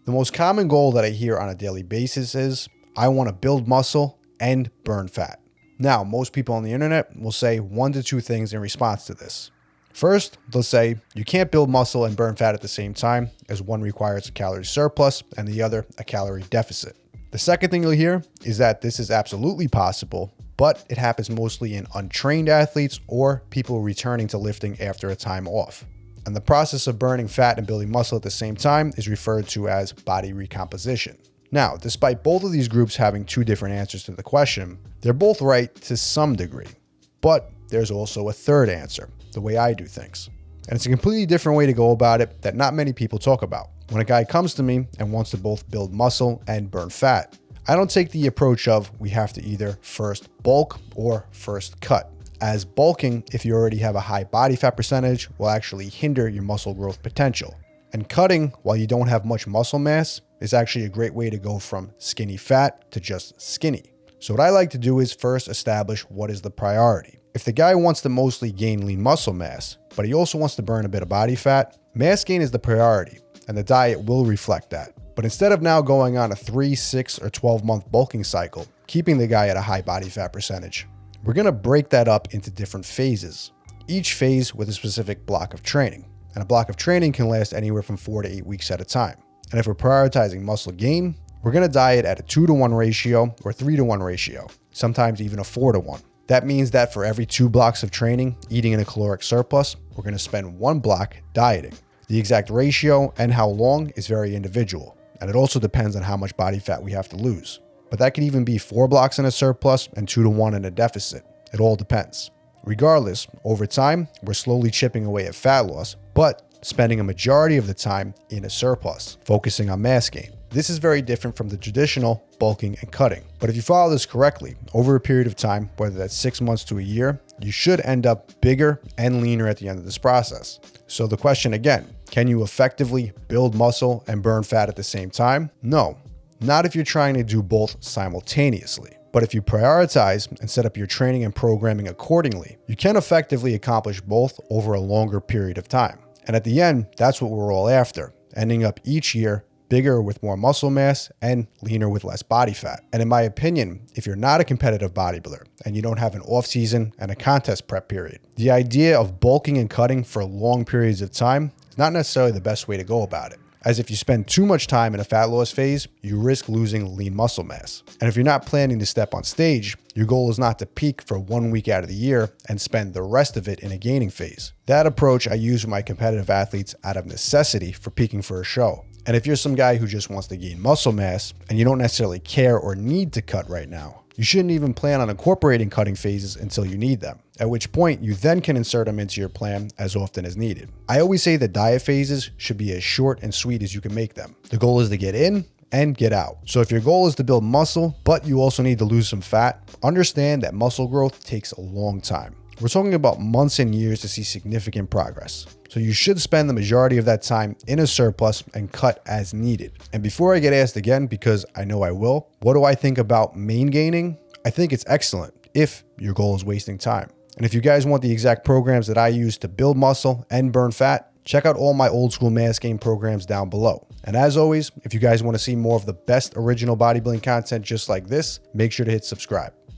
The most common goal that I hear on a daily basis is, I want to build muscle and burn fat. Now, most people on the internet will say one to two things in response to this. First, they'll say you can't build muscle and burn fat at the same time, as one requires a calorie surplus and the other a calorie deficit. The second thing you'll hear is that this is absolutely possible, but it happens mostly in untrained athletes or people returning to lifting after a time off. And the process of burning fat and building muscle at the same time is referred to as body recomposition. Now, despite both of these groups having two different answers to the question, they're both right to some degree. But there's also a third answer, the way I do things. And it's a completely different way to go about it that not many people talk about. When a guy comes to me and wants to both build muscle and burn fat, I don't take the approach of we have to either first bulk or first cut, as bulking, if you already have a high body fat percentage, will actually hinder your muscle growth potential. And cutting, while you don't have much muscle mass, is actually a great way to go from skinny fat to just skinny. So what I like to do is first establish what is the priority. If the guy wants to mostly gain lean muscle mass, but he also wants to burn a bit of body fat, mass gain is the priority, and the diet will reflect that. But instead of now going on a 3, 6, or 12-month bulking cycle, keeping the guy at a high body fat percentage, we're going to break that up into different phases, each phase with a specific block of training. And a block of training can last anywhere from 4 to 8 weeks at a time. And if we're prioritizing muscle gain, we're going to diet at a 2-to-1 ratio or 3-to-1 ratio, sometimes even a 4-to-1. That means that for every 2 blocks of training, eating in a caloric surplus, we're going to spend 1 block dieting. The exact ratio and how long is very individual, and it also depends on how much body fat we have to lose. But that could even be 4 blocks in a surplus and 2-to-1 in a deficit. It all depends. Regardless, over time, we're slowly chipping away at fat loss, but spending a majority of the time in a surplus, focusing on mass gain. This is very different from the traditional bulking and cutting. But if you follow this correctly, over a period of time, whether that's 6 months to a year, you should end up bigger and leaner at the end of this process. So the question again, can you effectively build muscle and burn fat at the same time? No, not if you're trying to do both simultaneously. But if you prioritize and set up your training and programming accordingly, you can effectively accomplish both over a longer period of time. And at the end, that's what we're all after, ending up each year bigger with more muscle mass and leaner with less body fat. And in my opinion, if you're not a competitive bodybuilder and you don't have an off season and a contest prep period, the idea of bulking and cutting for long periods of time is not necessarily the best way to go about it. As if you spend too much time in a fat loss phase, you risk losing lean muscle mass. And if you're not planning to step on stage, your goal is not to peak for 1 week out of the year and spend the rest of it in a gaining phase. That approach I use with my competitive athletes out of necessity for peaking for a show. And if you're some guy who just wants to gain muscle mass and you don't necessarily care or need to cut right now, you shouldn't even plan on incorporating cutting phases until you need them, at which point you then can insert them into your plan as often as needed. I always say that diet phases should be as short and sweet as you can make them. The goal is to get in and get out. So if your goal is to build muscle, but you also need to lose some fat, understand that muscle growth takes a long time. We're talking about months and years to see significant progress. So you should spend the majority of that time in a surplus and cut as needed. And before I get asked again, because I know I will, what do I think about main gaining? I think it's excellent if your goal is wasting time. And if you guys want the exact programs that I use to build muscle and burn fat, check out all my old school mass gain programs down below. And as always, if you guys want to see more of the best original bodybuilding content just like this, make sure to hit subscribe.